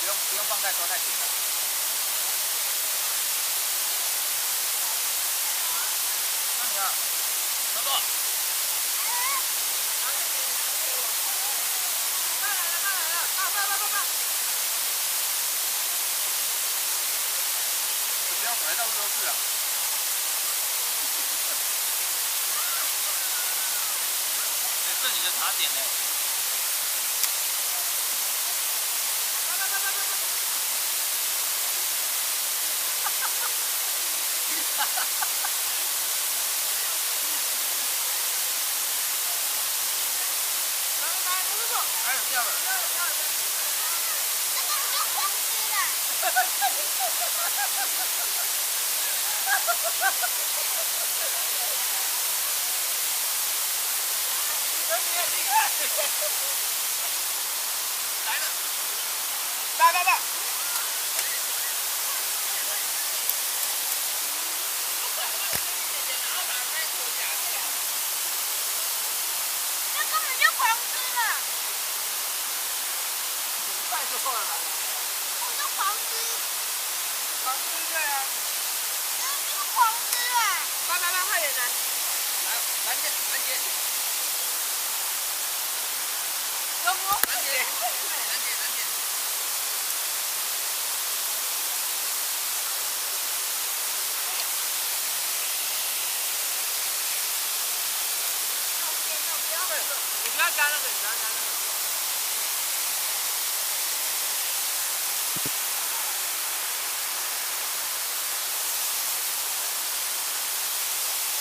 不用放太多太紧了。那你啊，操作。慢来了，慢！不要甩到处都是啊！哎，这你的茶点呢？还有第二本。来了，来！那根本就狂吃了。5块就够了吧？我就狂吃。狂吃对啊。就是狂吃啊！快点来！来，拦截！要不？拦截！你不要加那个，